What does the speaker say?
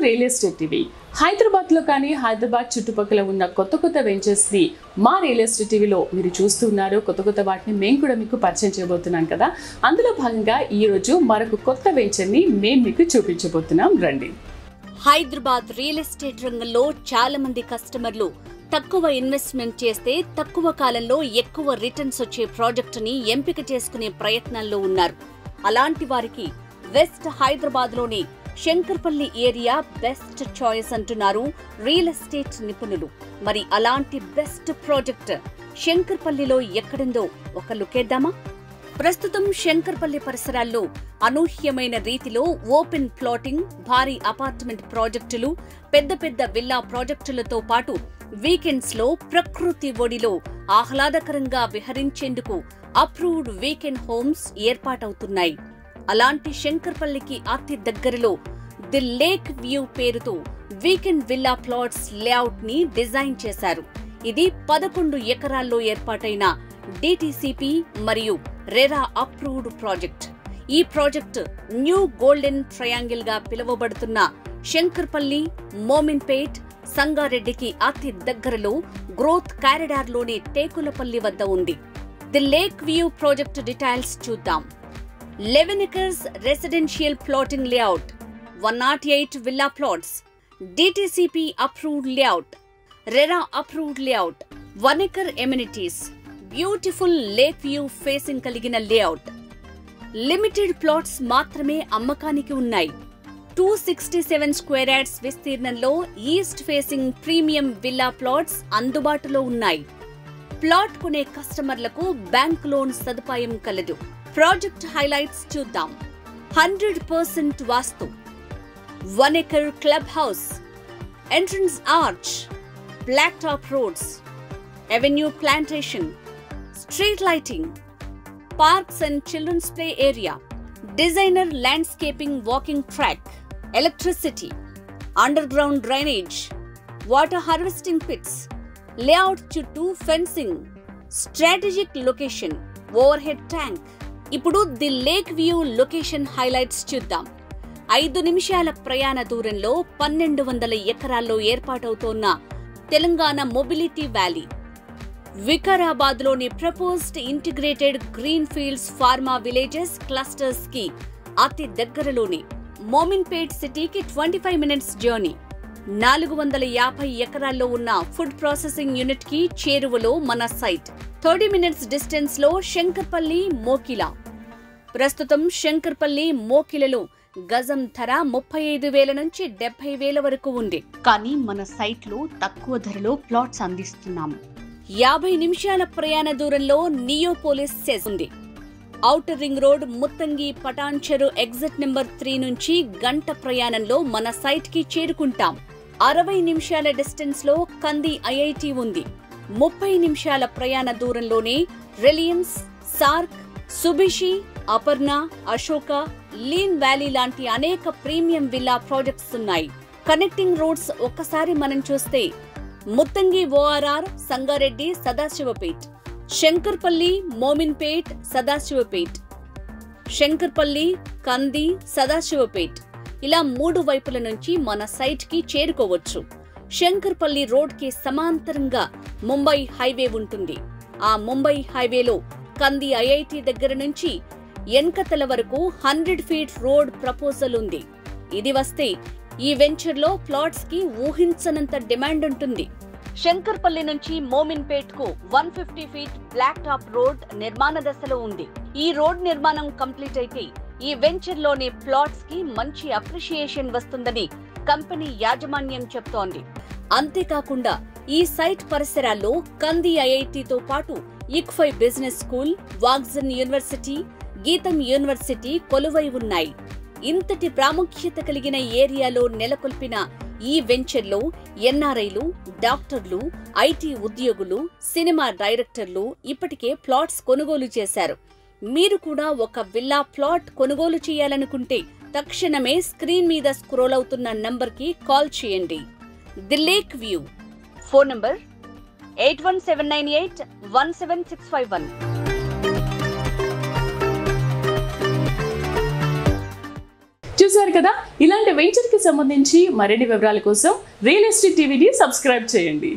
Real estate TV. హైదరాబాద్లో కానీ హైదరాబాద్ చుట్టుపక్కల ఉన్న కొత్త వెంచర్స్ని మా రియల్ ఎస్టేట్ టీవీలో మీరు చూస్తున్నారు. కొత్త వాటిని మేము కూడా మీకు పరిచయం చేయబోతున్నాం కదా. అందులో భాగంగా ఈరోజు మరొక కొత్త వెంచర్ని మేము మీకు చూపించబోతున్నాం. రండి. హైదరాబాద్ రియల్ ఎస్టేట్ రంగంలో చాలా మంది కస్టమర్లు తక్కువ ఇన్వెస్ట్మెంట్ చేస్తే తక్కువ కాలంలో ఎక్కువ రిటర్న్స్ వచ్చే ప్రాజెక్టుని ఎంపిక చేసుకునే ప్రయత్నాల్లో ఉన్నారు. అలాంటి వారికి వెస్ట్ హైదరాబాద్లోని శంకర్పల్లి ఏరియా బెస్ట్ చాయిస్ అంటున్నారు రియల్ ఎస్టేట్ నిపుణులు. మరి అలాంటి బెస్ట్ ప్రాజెక్ట్ శంకర్పల్లిలో ఎక్కడుందో ఒక లుకేద్దామా? ప్రస్తుతం శంకర్పల్లి పరిసరాల్లో అనూహ్యమైన రీతిలో ఓపెన్ ప్లాటింగ్, భారీ అపార్ట్మెంట్ ప్రాజెక్టులు, పెద్ద విల్లా ప్రాజెక్టులతో పాటు వీకెండ్స్ లో ప్రకృతి ఒడిలో ఆహ్లాదకరంగా విహరించేందుకు అప్రూవ్డ్ వీకెండ్ హోమ్స్ ఏర్పాటవుతున్నాయి. అలాంటి శంకర్పల్లికి అతి దగ్గరలో ది లేక్ వ్యూ పేరుతో వీకెండ్ విల్లా ప్లాట్స్ లేఅవుట్ ని డిజైన్ చేశారు. ఇది 11 ఎకరాల్లో ఏర్పాటైన డిటిసిపి మరియు రెరా అప్రూవ్డ్ ప్రాజెక్ట్. ఈ ప్రాజెక్ట్ న్యూ గోల్డెన్ ట్రయాంగిల్ గా పిలువబడుతున్న శంకర్పల్లి, మోమిన్పేట్, సంగారెడ్డికి అతి దగ్గరలో గ్రోత్ కారిడార్ లోని టేకులపల్లి వద్ద ఉంది. The lake view project details చూద్దాం. 11 acres residential plotting layout, 108 villa plots, DTCP approved layout, RERA approved layout, 1 acre amenities, beautiful lake view facing kaligina layout. Limited plots మాత్రమే అమ్మకానికి ఉన్నాయి. 267 square yards విస్తీర్ణంలో east facing premium villa plots అందుబాటులో ఉన్నాయి. Plot కొనే కస్టమర్లకు bank loan సదుపాయం కలదు. ప్రాజెక్ట్ హైలైట్స్ చూద్దాం. 100% vastu, 1 acre club house, entrance arch, black top roads, avenue plantation, street lighting, parks and children's play area, designer landscaping walking track, electricity, underground drainage, water harvesting pits, layout చుట్టూ fencing, strategic location, overhead tank. ఇప్పుడు the lake view location highlights చూద్దాం. 5 నిమిషాల ప్రయాణ దూరంలో 1200 ఎకరాల్లో ఏర్పాటవుతోన్న Telangana mobility valley, Vikarabad లోని proposed integrated green fields pharma villages clusters కి అతి దగ్గరలోని మోమిన్పేట్ సిటీకి 25 minutes జర్నీ. 450 ఎకరాల్లో ఉన్న ఫుడ్ ప్రాసెసింగ్ యూనిట్ కి చేరువలో మన సైట్. 30 minutes డిస్టెన్స్ లో శంకర్పల్లి, మోకిలా. ప్రస్తుతం శంకర్పల్లి, మోకిలలో గజం ధర 35,000 నుంచి 70,000 వరకు ఉంది. కానీ మన సైట్ లో తక్కువ ధరలో ప్లాట్స్ అందిస్తున్నాము. 50 నిమిషాల ప్రయాణ దూరంలో నియోపోలిస్ సెస్ ఉంది. Outer ring road, Muthangi, Patancheru exit number 3 నుంచి గంట ప్రయాణంలో మన సైట్ కి చేరుకుంటాం. 60 నిమిషాల డిస్టెన్స్ లో కంది ఐఐటి ఉంది. 30 నిమిషాల ప్రయాణ దూరంలోనే రిలయన్స్, సార్క్, సుబిషి, అపర్ణ, అశోక, లీన్ వ్యాలీ లాంటి అనేక ప్రీమియం విల్లా ప్రాజెక్ట్స్ ఉన్నాయి. కనెక్టింగ్ రోడ్స్ ఒక్కసారి మనం చూస్తే ముత్తంగి, ఓఆర్ఆర్, సంగారెడ్డి, సదాశివపేట్, శంకర్పల్లి, మోమిన్పేట్, సదాశివపేట్, శంకర్పల్లి, కంది, సదాశివపేట్, ఇలా 3 వైపుల నుంచి మన సైట్ కి చేరుకోవచ్చు. శంకర్పల్లి రోడ్ కి సమాంతరంగా ముంబై హైవే ఉంటుంది. ఆ ముంబై హైవేలో కంది ఐఐటి దగ్గర నుంచి ఎన్కతల వరకు 100 feet రోడ్ ప్రపోజల్ ఉంది. ఇది వస్తే ఈ వెంచర్ లో ప్లాట్స్ కి ఊహించనంత డిమాండ్ ఉంటుంది. శంకర్పల్లి నుంచి మోమిన్పేట్ కు 150 feet బ్లాక్ టాప్ రోడ్ నిర్మాణ దశలో ఉంది. ఈ రోడ్ నిర్మాణం కంప్లీట్ అయితే ఈ వెంచర్ లోని ప్లాట్స్ కి మంచి అప్రిషియేషన్ వస్తుందని కంపెనీ యాజమాన్యం చెప్తోంది. అంతేకాకుండా ఈ సైట్ పరిసరాల్లో కంది ఐఐటితో పాటు ఇక్ఫై బిజినెస్ స్కూల్, వాగ్జన్ యూనివర్సిటీ, గీతం యూనివర్సిటీ కొలువై ఉన్నాయి. ఇంతటి ప్రాముఖ్యత కలిగిన ఏరియాలో నెలకొల్పిన ఈ వెంచర్లో ఎన్ఆర్ఐలు, డాక్టర్లు, ఐటీ ఉద్యోగులు, సినిమా డైరెక్టర్లు ఇప్పటికే ప్లాట్స్ కొనుగోలు చేశారు. మీరు కూడా ఒక విల్లా ప్లాట్ కొనుగోలు చేయాలనుకుంటే తక్షణమే స్క్రీన్ మీద స్క్రోల్ అవుతున్న నంబర్ కి కాల్ చేయండి. The lake view. Phone number 8179817651. చూశారు కదా, ఇలాంటి వెంచర్కి సంబంధించి మరిన్ని వివరాల కోసం రియల్ ఎస్టేట్ టీవీని సబ్స్క్రైబ్ చేయండి.